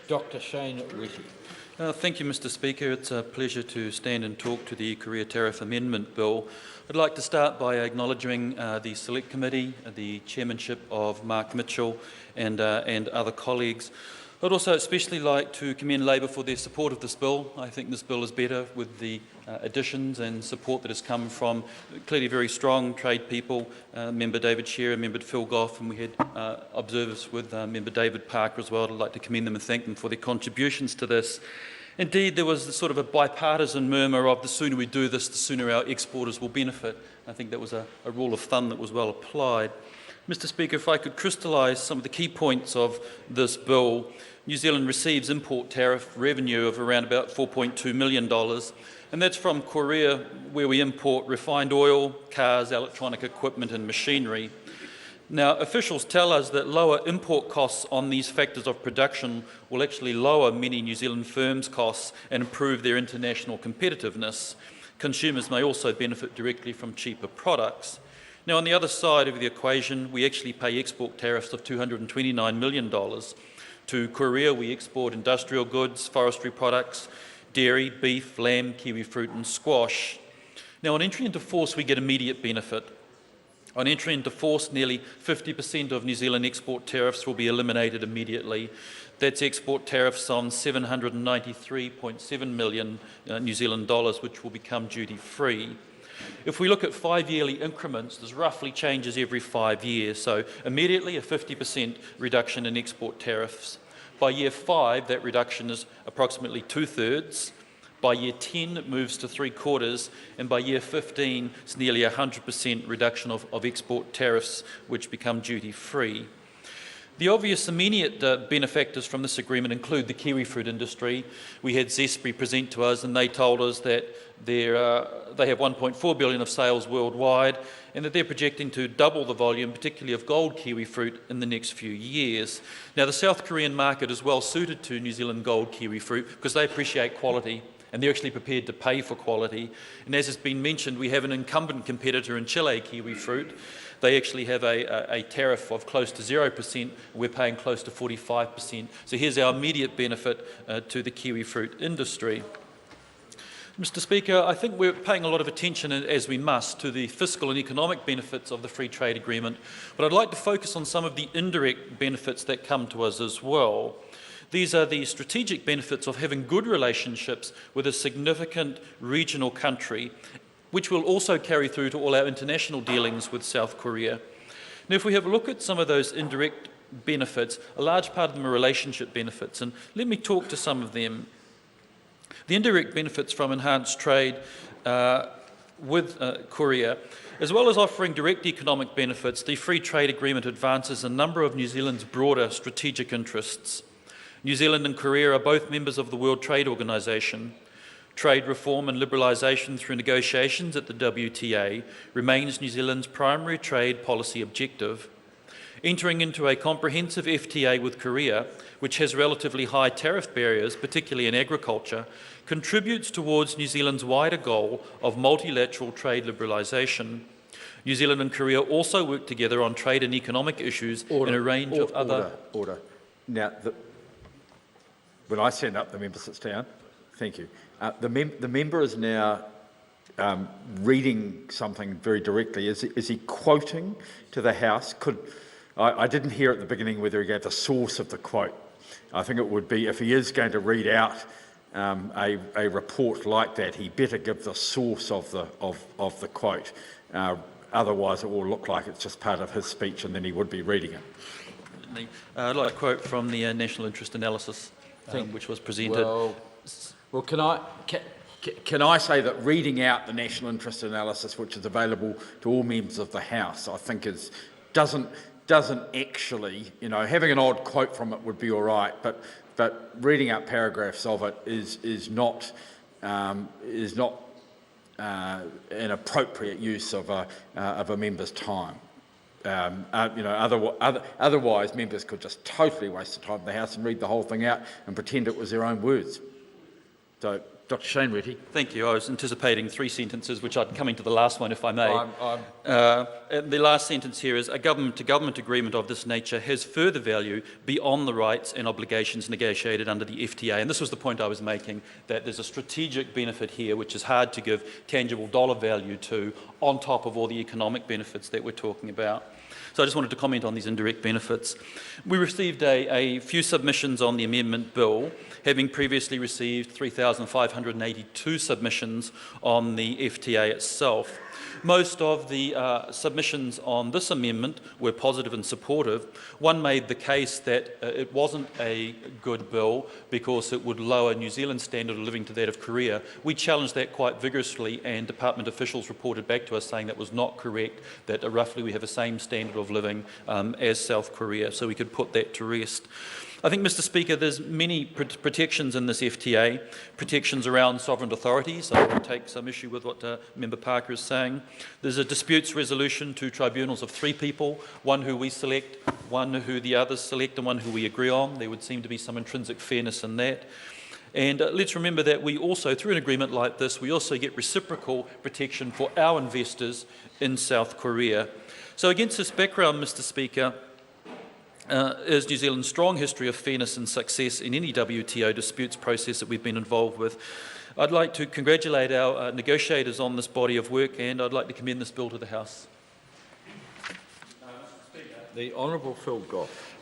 Dr. Shane Whitty. Thank you, Mr Speaker. It's a pleasure to stand and talk to the Career Tariff Amendment Bill. I'd like to start by acknowledging the Select Committee, the chairmanship of Mark Mitchell and other colleagues. I'd also especially like to commend Labor for their support of this bill. I think this bill is better with the additions and support that has come from clearly very strong trade people, Member David Shearer, Member Phil Goff, and we had observers with Member David Parker as well. I'd like to commend them and thank them for their contributions to this. Indeed, there was sort of a bipartisan murmur of the sooner we do this, the sooner our exporters will benefit. I think that was a rule of thumb that was well applied. Mr Speaker, if I could crystallise some of the key points of this bill. New Zealand receives import tariff revenue of around about $4.2 million, and that's from Korea, where we import refined oil, cars, electronic equipment and machinery. Now, officials tell us that lower import costs on these factors of production will actually lower many New Zealand firms' costs and improve their international competitiveness. Consumers may also benefit directly from cheaper products. Now, on the other side of the equation, we actually pay export tariffs of $229 million. To Korea, we export industrial goods, forestry products, dairy, beef, lamb, kiwi fruit and squash. Now, on entry into force, we get immediate benefit. On entry into force, nearly 50% of New Zealand export tariffs will be eliminated immediately. That's export tariffs on $793.7 million New Zealand dollars, which will become duty-free. If we look at 5-yearly increments, there's roughly changes every 5 years, so immediately a 50% reduction in export tariffs. By year 5, that reduction is approximately 2/3. By year 10, it moves to 3/4, and by year 15, it's nearly a 100% reduction of export tariffs, which become duty-free. The obvious immediate benefactors from this agreement include the kiwi fruit industry. We had Zespri present to us, and they told us that they have $1.4 billion of sales worldwide, and that they're projecting to double the volume, particularly of gold kiwi fruit, in the next few years. Now, the South Korean market is well suited to New Zealand gold kiwi fruit because they appreciate quality, and they're actually prepared to pay for quality. And as has been mentioned, we have an incumbent competitor in Chile kiwi fruit. They actually have a tariff of close to 0%. We're paying close to 45%. So here's our immediate benefit to the kiwi fruit industry. Mr Speaker, I think we're paying a lot of attention, as we must, to the fiscal and economic benefits of the free trade agreement, but I'd like to focus on some of the indirect benefits that come to us as well. These are the strategic benefits of having good relationships with a significant regional country, which will also carry through to all our international dealings with South Korea. Now, if we have a look at some of those indirect benefits, a large part of them are relationship benefits, and let me talk to some of them. The indirect benefits from enhanced trade with Korea, as well as offering direct economic benefits, the free trade agreement advances a number of New Zealand's broader strategic interests. New Zealand and Korea are both members of the World Trade Organization. Trade reform and liberalisation through negotiations at the WTA remains New Zealand's primary trade policy objective. Entering into a comprehensive FTA with Korea, which has relatively high tariff barriers, particularly in agriculture, contributes towards New Zealand's wider goal of multilateral trade liberalisation. New Zealand and Korea also work together on trade and economic issues in a range of other... Order. Now, when I stand up, the member sits down. Thank you. The member is now reading something very directly. Is he quoting to the House? I didn't hear at the beginning whether he gave the source of the quote. I think it would be, if he is going to read out a report like that, he better give the source of the quote. Otherwise, it will look like it's just part of his speech, and then he would be reading it. I'd like a quote from the National Interest Analysis, which was presented. Well, can I say that reading out the National Interest Analysis, which is available to all members of the House, I think doesn't actually, having an odd quote from it would be all right, but reading out paragraphs of it is not an appropriate use of a member's time. Otherwise, members could just totally waste the time of the House and read the whole thing out and pretend it was their own words. So Dr. Shane Retty. Thank you. I was anticipating 3 sentences, which I'd come into the last one, if I may. I'm The last sentence here is, a government-to-government agreement of this nature has further value beyond the rights and obligations negotiated under the FTA. And this was the point I was making, that there's a strategic benefit here, which is hard to give tangible dollar value to, on top of all the economic benefits that we're talking about. So I just wanted to comment on these indirect benefits. We received a few submissions on the amendment bill, having previously received 3,582 submissions on the FTA itself. Most of the submissions on this amendment were positive and supportive. One made the case that it wasn't a good bill because it would lower New Zealand's standard of living to that of Korea. We challenged that quite vigorously, and department officials reported back to us saying that was not correct, that roughly we have the same standard of living as South Korea, so we could put that to rest. I think, Mr. Speaker, there's many protections in this FTA, protections around sovereign authorities. I will take some issue with what Member Parker is saying. There's a disputes resolution to tribunals of 3 people, one who we select, one who the others select, and one who we agree on. There would seem to be some intrinsic fairness in that. And let's remember that we also, through an agreement like this, we also get reciprocal protection for our investors in South Korea. So against this background, Mr. Speaker, is New Zealand's strong history of fairness and success in any WTO disputes process that we've been involved with. I'd like to congratulate our negotiators on this body of work, and I'd like to commend this bill to the House. The Honourable Phil Goff.